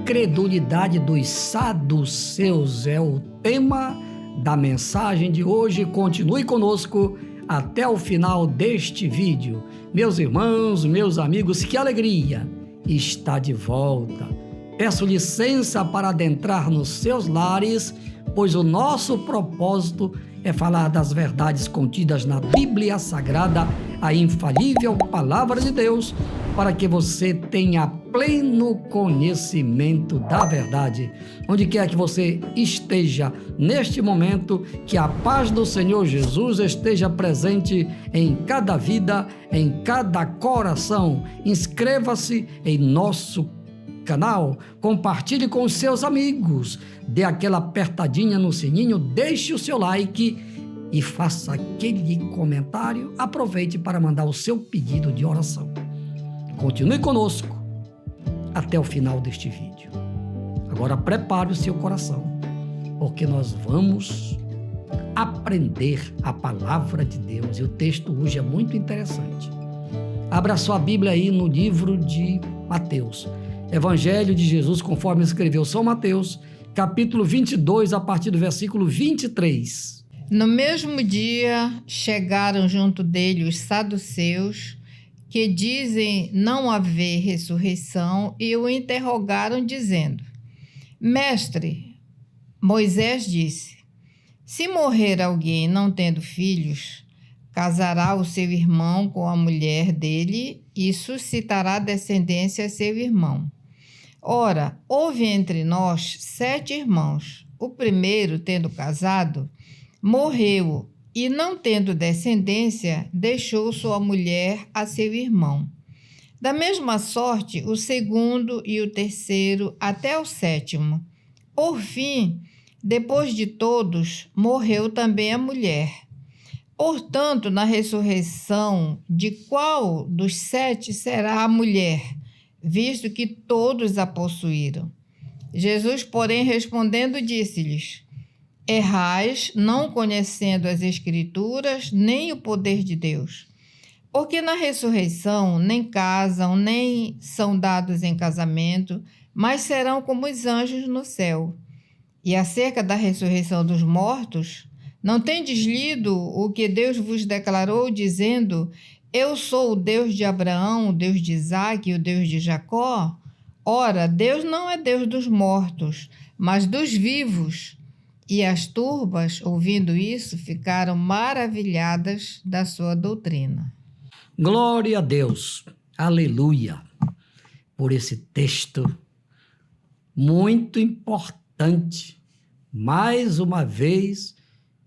incredulidade dos saduceus é o tema da mensagem de hoje. Continue conosco até o final deste vídeo. Meus irmãos, meus amigos, que alegria estar de volta. Peço licença para adentrar nos seus lares, pois o nosso propósito é falar das verdades contidas na Bíblia Sagrada, a infalível Palavra de Deus, para que você tenha pleno conhecimento da verdade. Onde quer que você esteja neste momento, que a paz do Senhor Jesus esteja presente em cada vida, em cada coração. Inscreva-se em nosso canal, compartilhe com os seus amigos, dê aquela apertadinha no sininho, deixe o seu like e faça aquele comentário. Aproveite para mandar o seu pedido de oração. Continue conosco até o final deste vídeo. Agora prepare o seu coração, porque nós vamos aprender a palavra de Deus, e o texto hoje é muito interessante. Abra sua Bíblia aí no livro de Mateus, Evangelho de Jesus conforme escreveu São Mateus, capítulo 22, a partir do versículo 23. No mesmo dia chegaram junto dele os saduceus, que dizem não haver ressurreição, e o interrogaram dizendo: Mestre, Moisés disse, se morrer alguém não tendo filhos, casará o seu irmão com a mulher dele e suscitará descendência a seu irmão. Ora, houve entre nós 7 irmãos. O primeiro, tendo casado, morreu e, não tendo descendência, deixou sua mulher a seu irmão. Da mesma sorte, o segundo e o terceiro, até o 7º. Por fim, depois de todos, morreu também a mulher. Portanto, na ressurreição, de qual dos 7 será a mulher, visto que todos a possuíram? Jesus, porém, respondendo, disse-lhes: Errais, não conhecendo as Escrituras, nem o poder de Deus. Porque na ressurreição nem casam, nem são dados em casamento, mas serão como os anjos no céu. E acerca da ressurreição dos mortos, não tendes lido o que Deus vos declarou, dizendo: Eu sou o Deus de Abraão, o Deus de Isaque e o Deus de Jacó? Ora, Deus não é Deus dos mortos, mas dos vivos. E as turbas, ouvindo isso, ficaram maravilhadas da sua doutrina. Glória a Deus, aleluia, por esse texto muito importante. Mais uma vez,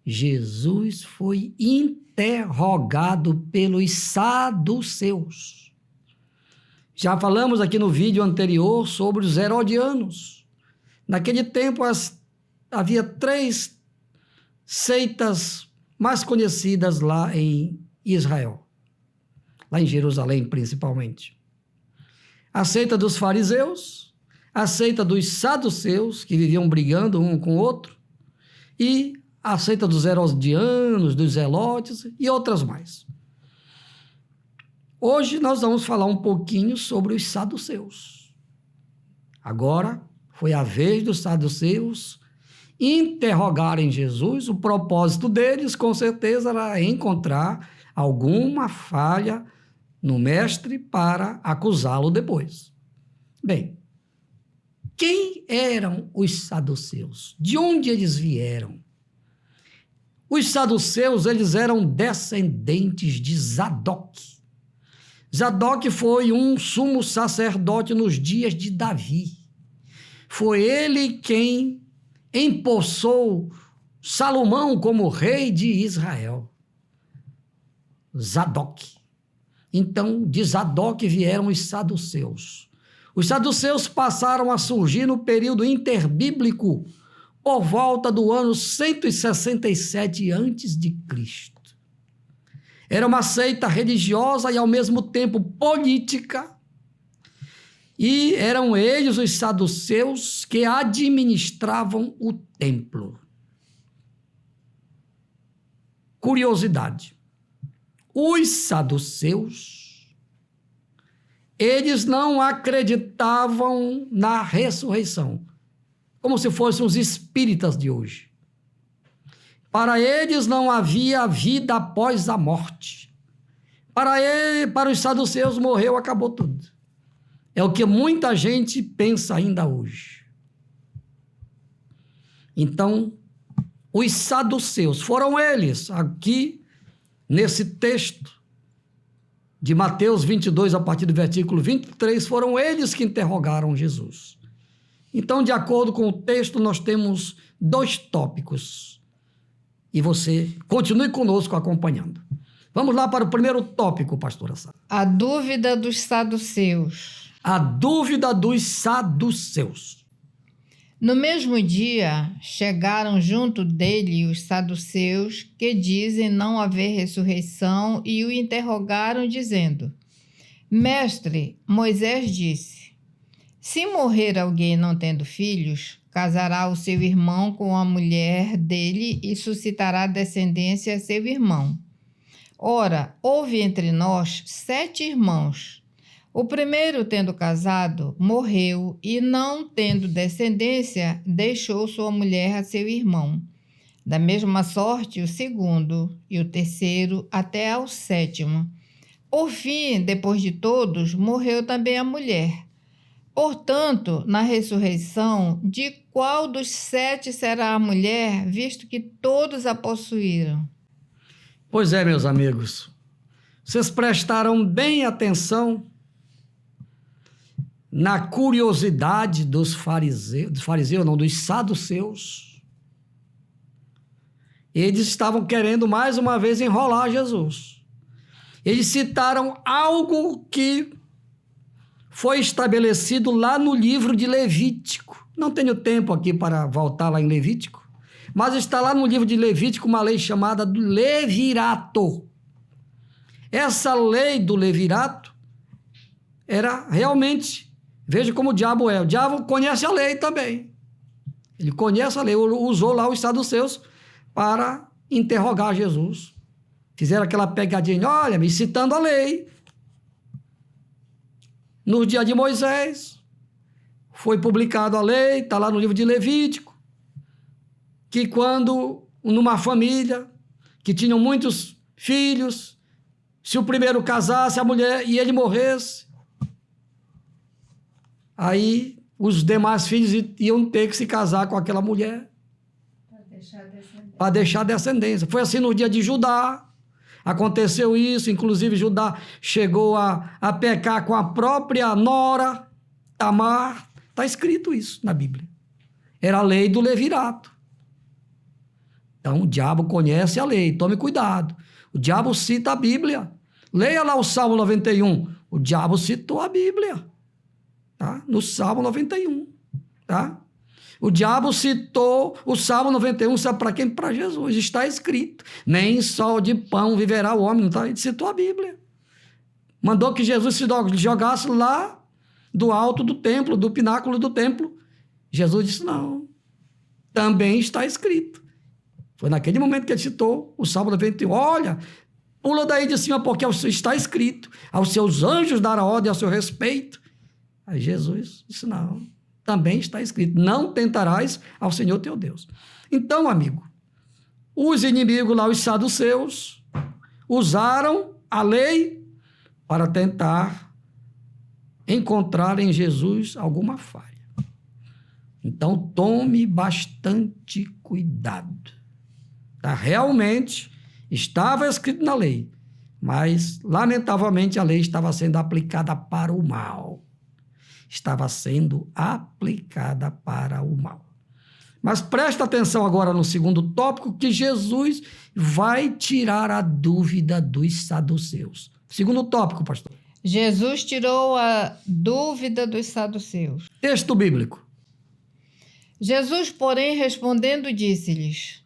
Jesus foi interrogado pelos saduceus. Já falamos aqui no vídeo anterior sobre os herodianos. Naquele tempo, havia 3 seitas mais conhecidas lá em Israel, lá em Jerusalém principalmente. A seita dos fariseus, a seita dos saduceus, que viviam brigando um com o outro, e a seita dos herodianos, dos zelotes e outras mais. Hoje nós vamos falar um pouquinho sobre os saduceus. Agora foi a vez dos saduceus interrogarem Jesus. O propósito deles, com certeza, era encontrar alguma falha no mestre para acusá-lo depois. Bem, quem eram os saduceus? De onde eles vieram? Os saduceus, eles eram descendentes de Zadok. Zadok foi um sumo sacerdote nos dias de Davi. Foi ele quem empossou Salomão como rei de Israel. Zadok. Então, de Zadok vieram os saduceus. Os saduceus passaram a surgir no período interbíblico, por volta do ano 167 a.C. Era uma seita religiosa e, ao mesmo tempo, política. E eram eles, os saduceus, que administravam o templo. Curiosidade: os saduceus Eles não acreditavam na ressurreição, como se fossem os espíritas de hoje. Para eles não havia vida após a morte. Para os saduceus, morreu, acabou tudo. É o que muita gente pensa ainda hoje. Então, os saduceus, foram eles, aqui nesse texto de Mateus 22, a partir do versículo 23, foram eles que interrogaram Jesus. Então, de acordo com o texto, nós temos 2 tópicos. E você continue conosco acompanhando. Vamos lá para o primeiro tópico, pastora Sara. A dúvida dos saduceus. A dúvida dos saduceus. No mesmo dia, chegaram junto dele os saduceus, que dizem não haver ressurreição, e o interrogaram, dizendo: Mestre, Moisés disse: se morrer alguém não tendo filhos, casará o seu irmão com a mulher dele e suscitará descendência a seu irmão. Ora, houve entre nós 7 irmãos. O primeiro, tendo casado, morreu e, não tendo descendência, deixou sua mulher a seu irmão. Da mesma sorte, o segundo e o terceiro, até ao 7º. Por fim, depois de todos, morreu também a mulher. Portanto, na ressurreição, de qual dos 7 será a mulher, visto que todos a possuíram? Pois é, meus amigos, vocês prestaram bem atenção na curiosidade dos saduceus. Eles estavam querendo mais uma vez enrolar Jesus. Eles citaram algo que foi estabelecido lá no livro de Levítico. Não tenho tempo aqui para voltar lá em Levítico, mas está lá no livro de Levítico uma lei chamada do levirato. Essa lei do levirato era realmente... Veja como o diabo é. O diabo conhece a lei também. Ele conhece a lei. Usou lá os saduceus para interrogar Jesus. Fizeram aquela pegadinha. Olha, me citando a lei. No dia de Moisés, foi publicada a lei, está lá no livro de Levítico, que quando numa família que tinham muitos filhos, se o primeiro casasse, a mulher, e ele morresse, aí os demais filhos iam ter que se casar com aquela mulher para deixar descendência. Foi assim no dia de Judá, aconteceu isso, inclusive Judá chegou a pecar com a própria nora, Tamar. Está escrito isso na Bíblia. Era a lei do levirato. Então o diabo conhece a lei, tome cuidado. O diabo cita a Bíblia. Leia lá o Salmo 91. O diabo citou a Bíblia. Tá? No Salmo 91, tá? O diabo citou o Salmo 91, sabe para quem? Para Jesus. Está escrito: nem só de pão viverá o homem. Tá? Ele citou a Bíblia. Mandou que Jesus se jogasse lá do alto do templo, do pináculo do templo. Jesus disse: não, também está escrito. Foi naquele momento que ele citou o Salmo 91. Olha, pula daí de cima, porque está escrito: aos seus anjos dará ordem a seu respeito. Aí Jesus disse: não, também está escrito: não tentarás ao Senhor teu Deus. Então, amigo, os inimigos lá, os saduceus, usaram a lei para tentar encontrar em Jesus alguma falha. Então, tome bastante cuidado. Tá? Realmente, estava escrito na lei, mas, lamentavelmente, a lei estava sendo aplicada para o mal. Estava sendo aplicada para o mal. Mas presta atenção agora no segundo tópico, que Jesus vai tirar a dúvida dos saduceus. Segundo tópico, pastor. Jesus tirou a dúvida dos saduceus. Texto bíblico. Jesus, porém, respondendo, disse-lhes: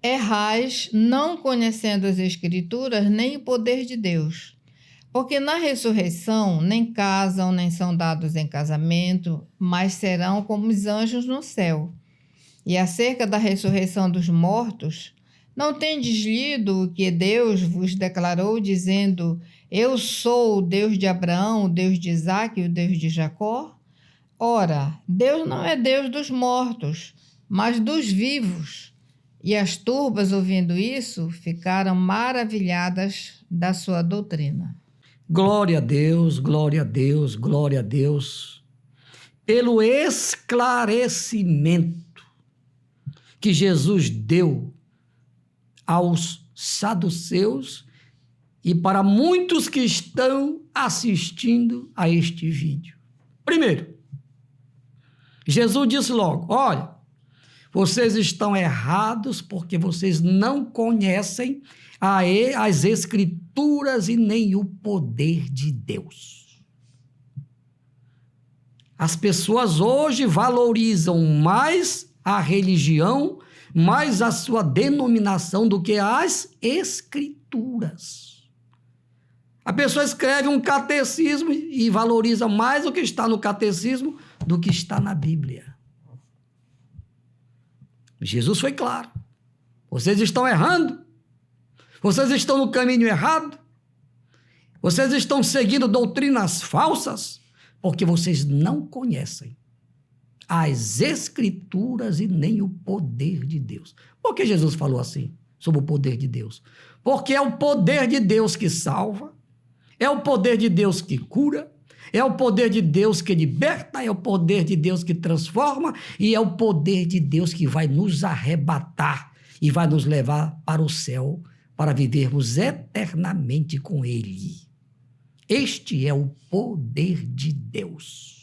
errais, não conhecendo as Escrituras, nem o poder de Deus. Porque na ressurreição nem casam, nem são dados em casamento, mas serão como os anjos no céu. E acerca da ressurreição dos mortos, Não tendes lido o que Deus vos declarou, dizendo: Eu sou o Deus de Abraão, o Deus de Isaque e o Deus de Jacó? Ora, Deus não é Deus dos mortos, mas dos vivos. E as turbas, ouvindo isso, ficaram maravilhadas da sua doutrina. Glória a Deus, glória a Deus, glória a Deus, pelo esclarecimento que Jesus deu aos saduceus e para muitos que estão assistindo a este vídeo. Primeiro, Jesus disse logo: olha, vocês estão errados porque vocês não conhecem as Escrituras e nem o poder de Deus. As pessoas hoje valorizam mais a religião, mais a sua denominação do que as Escrituras. A pessoa escreve um catecismo e valoriza mais o que está no catecismo do que está na Bíblia. Jesus foi claro: vocês estão errando, vocês estão no caminho errado, vocês estão seguindo doutrinas falsas, porque vocês não conhecem as Escrituras e nem o poder de Deus. Por que Jesus falou assim sobre o poder de Deus? Porque é o poder de Deus que salva, é o poder de Deus que cura, é o poder de Deus que liberta, é o poder de Deus que transforma e é o poder de Deus que vai nos arrebatar e vai nos levar para o céu para vivermos eternamente com Ele. Este é o poder de Deus.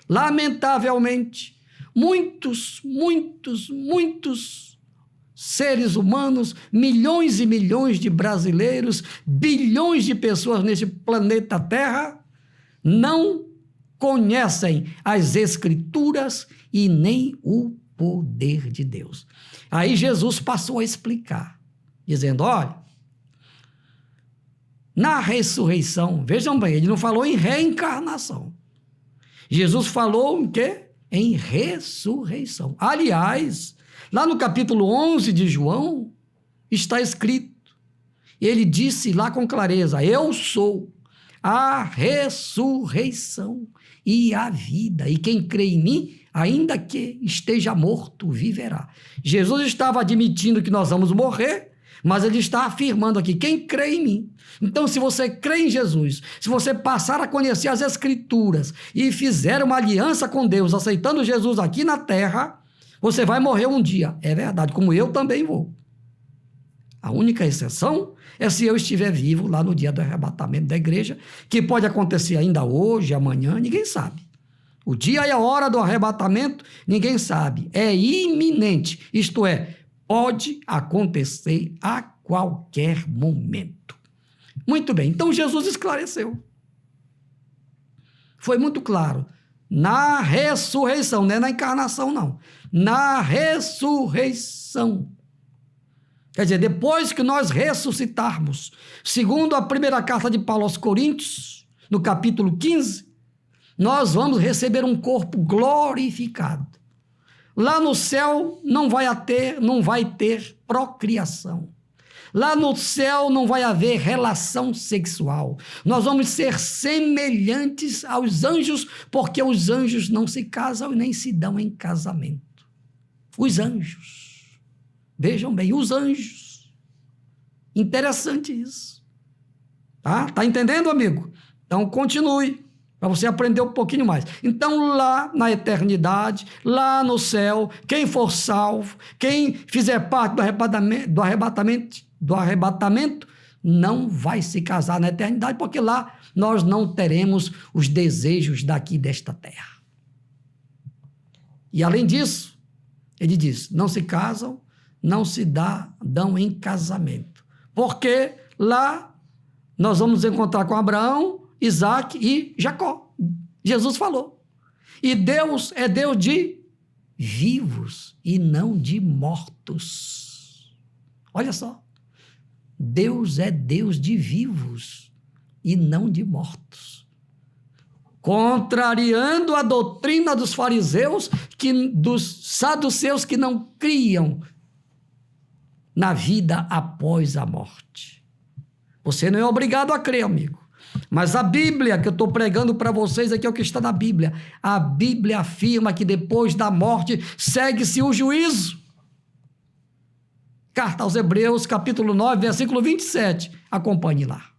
Lamentavelmente, muitos seres humanos, milhões e milhões de brasileiros, bilhões de pessoas neste planeta Terra, não conhecem as Escrituras e nem o poder de Deus. Aí Jesus passou a explicar, dizendo: olha, na ressurreição, vejam bem, ele não falou em reencarnação. Jesus falou em quê? Em ressurreição. Aliás, lá no capítulo 11 de João, está escrito, ele disse lá com clareza: eu sou a ressurreição e a vida, e quem crê em mim, ainda que esteja morto, viverá. Jesus estava admitindo que nós vamos morrer, mas ele está afirmando aqui: quem crê em mim. Então, se você crê em Jesus, se você passar a conhecer as Escrituras e fizer uma aliança com Deus, aceitando Jesus aqui na terra, você vai morrer um dia. É verdade, como eu também vou. A única exceção é se eu estiver vivo lá no dia do arrebatamento da igreja, que pode acontecer ainda hoje, amanhã, ninguém sabe. O dia e a hora do arrebatamento, ninguém sabe. É iminente, isto é, pode acontecer a qualquer momento. Muito bem, então Jesus esclareceu. Foi muito claro. Na ressurreição, não é na encarnação, não. Na ressurreição. Quer dizer, depois que nós ressuscitarmos, segundo a primeira carta de Paulo aos Coríntios, no capítulo 15, nós vamos receber um corpo glorificado. Lá no céu não vai ter procriação. Lá no céu não vai haver relação sexual. Nós vamos ser semelhantes aos anjos, porque os anjos não se casam e nem se dão em casamento. Os anjos. Vejam bem, os anjos. Interessante isso. Tá entendendo, amigo? Então, continue, para você aprender um pouquinho mais. Então, lá na eternidade, lá no céu, quem for salvo, quem fizer parte do arrebatamento, não vai se casar na eternidade, porque lá nós não teremos os desejos daqui desta terra. E além disso, ele diz, não se casam, não se dão em casamento. Porque lá nós vamos encontrar com Abraão, Isaque e Jacó. Jesus falou. E Deus é Deus de vivos e não de mortos. Olha só. Deus é Deus de vivos e não de mortos. Contrariando a doutrina dos fariseus, dos saduceus que não criam na vida após a morte. Você não é obrigado a crer, amigo. Mas a Bíblia que eu estou pregando para vocês aqui é o que está na Bíblia. A Bíblia afirma que depois da morte segue-se o juízo. Carta aos Hebreus, capítulo 9, versículo 27. Acompanhe lá.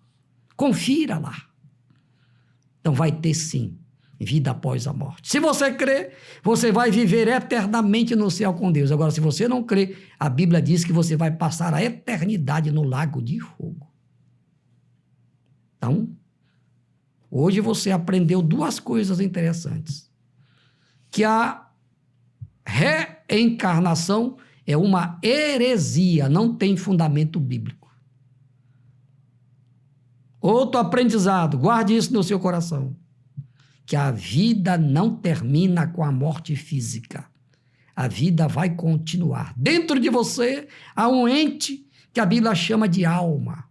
Confira lá. Então vai ter sim vida após a morte. Se você crê, você vai viver eternamente no céu com Deus. Agora, se você não crê, a Bíblia diz que você vai passar a eternidade no lago de fogo. Então, hoje você aprendeu duas coisas interessantes. Que a reencarnação é uma heresia, não tem fundamento bíblico. Outro aprendizado, guarde isso no seu coração. Que a vida não termina com a morte física. A vida vai continuar. Dentro de você há um ente que a Bíblia chama de alma.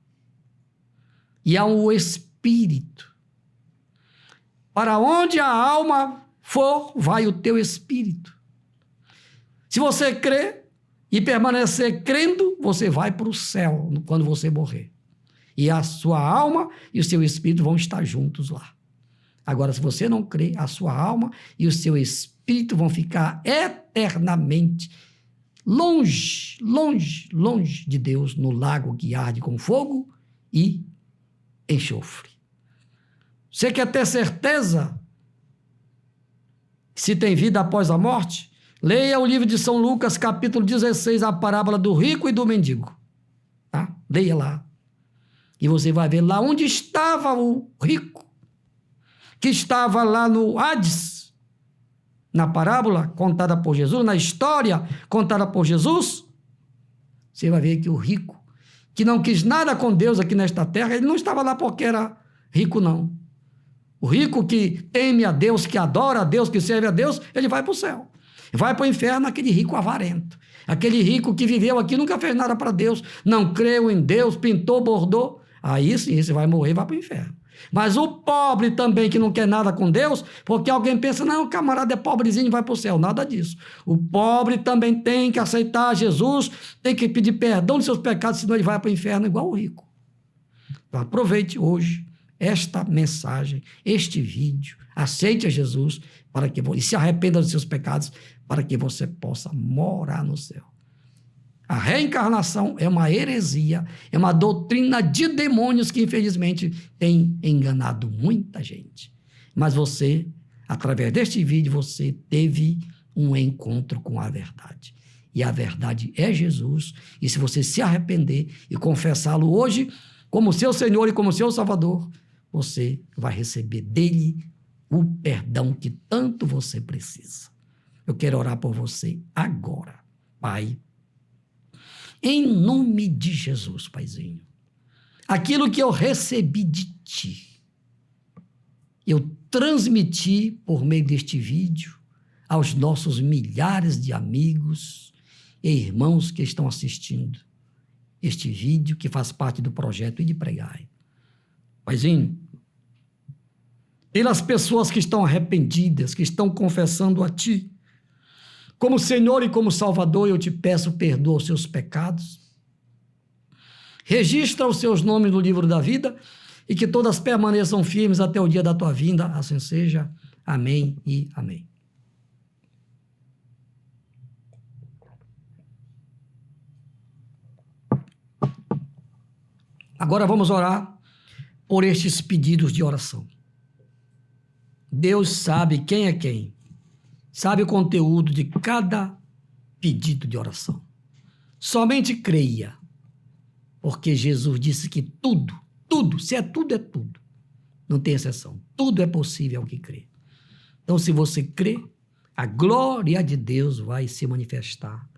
E há um espírito. Para onde a alma for, vai o teu espírito. Se você crê e permanecer crendo, você vai para o céu quando você morrer. E a sua alma e o seu espírito vão estar juntos lá. Agora, se você não crê, a sua alma e o seu espírito vão ficar eternamente longe, longe, longe de Deus, no lago que arde com fogo e enxofre. Você quer ter certeza se tem vida após a morte? Leia o livro de São Lucas, capítulo 16, a parábola do rico e do mendigo. Tá? Leia lá. E você vai ver lá onde estava o rico, que estava lá no Hades, na parábola contada por Jesus, na história contada por Jesus. Você vai ver que o rico, que não quis nada com Deus aqui nesta terra, ele não estava lá porque era rico, não. O rico que teme a Deus, que adora a Deus, que serve a Deus, ele vai para o céu. Vai para o inferno aquele rico avarento. Aquele rico que viveu aqui, nunca fez nada para Deus, não creu em Deus, pintou, bordou. Aí sim, você vai morrer e vai para o inferno. Mas o pobre também, que não quer nada com Deus, porque alguém pensa, não, o camarada é pobrezinho e vai para o céu. Nada disso. O pobre também tem que aceitar Jesus, tem que pedir perdão dos seus pecados, senão ele vai para o inferno igual o rico. Então aproveite hoje esta mensagem, este vídeo, aceite a Jesus para que e se arrependa dos seus pecados para que você possa morar no céu. A reencarnação é uma heresia, é uma doutrina de demônios que, infelizmente, tem enganado muita gente. Mas você, através deste vídeo, você teve um encontro com a verdade. E a verdade é Jesus. E se você se arrepender e confessá-lo hoje como seu Senhor e como seu Salvador, você vai receber dele o perdão que tanto você precisa. Eu quero orar por você agora. Pai, em nome de Jesus, Paizinho, aquilo que eu recebi de Ti, eu transmiti por meio deste vídeo aos nossos milhares de amigos e irmãos que estão assistindo este vídeo que faz parte do projeto Ide Pregai. Paizinho, pelas pessoas que estão arrependidas, que estão confessando a Ti, como Senhor e como Salvador, eu te peço, perdoa os seus pecados. Registra os seus nomes no livro da vida e que todas permaneçam firmes até o dia da tua vinda. Assim seja. Amém e amém. Agora vamos orar por estes pedidos de oração. Deus sabe quem é quem. Sabe o conteúdo de cada pedido de oração. Somente creia, porque Jesus disse que tudo, se é tudo, é tudo. Não tem exceção. Tudo é possível ao que crê. Então, se você crê, a glória de Deus vai se manifestar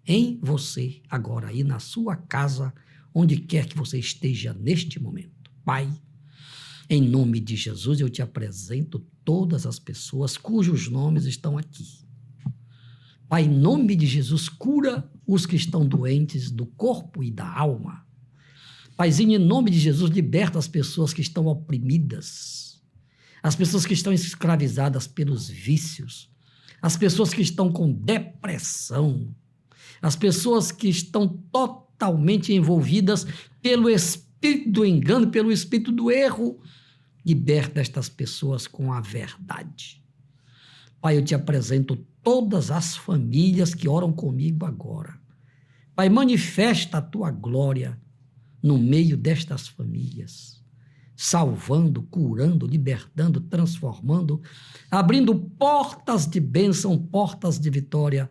em você agora, aí na sua casa, onde quer que você esteja neste momento. Pai, em nome de Jesus, eu te apresento todas as pessoas cujos nomes estão aqui. Pai, em nome de Jesus, cura os que estão doentes do corpo e da alma. Paizinho, em nome de Jesus, liberta as pessoas que estão oprimidas, as pessoas que estão escravizadas pelos vícios, as pessoas que estão com depressão, as pessoas que estão totalmente totalmente envolvidas pelo espírito do engano, pelo espírito do erro. Liberta estas pessoas com a verdade. Pai, eu te apresento todas as famílias que oram comigo agora. Pai, manifesta a tua glória no meio destas famílias, salvando, curando, libertando, transformando, abrindo portas de bênção, portas de vitória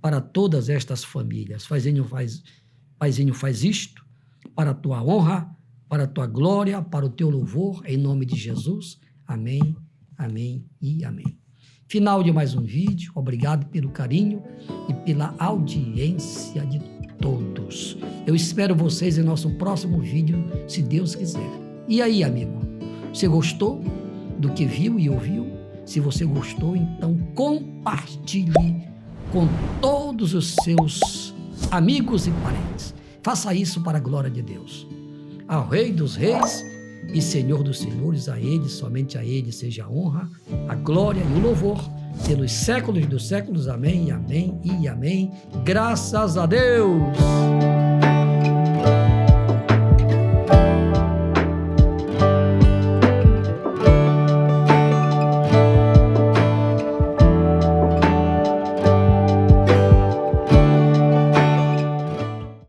para todas estas famílias. Paizinho, faz isto para a tua honra, para a tua glória, para o teu louvor, em nome de Jesus. Amém, amém e amém. Final de mais um vídeo. Obrigado pelo carinho e pela audiência de todos. Eu espero vocês em nosso próximo vídeo, se Deus quiser. E aí, amigo? Você gostou do que viu e ouviu? Se você gostou, então compartilhe com todos os seus amigos e parentes. Faça isso para a glória de Deus. Ao Rei dos Reis e Senhor dos Senhores, a Ele, somente a Ele, seja a honra, a glória e o louvor pelos séculos dos séculos. Amém, amém e amém. Graças a Deus.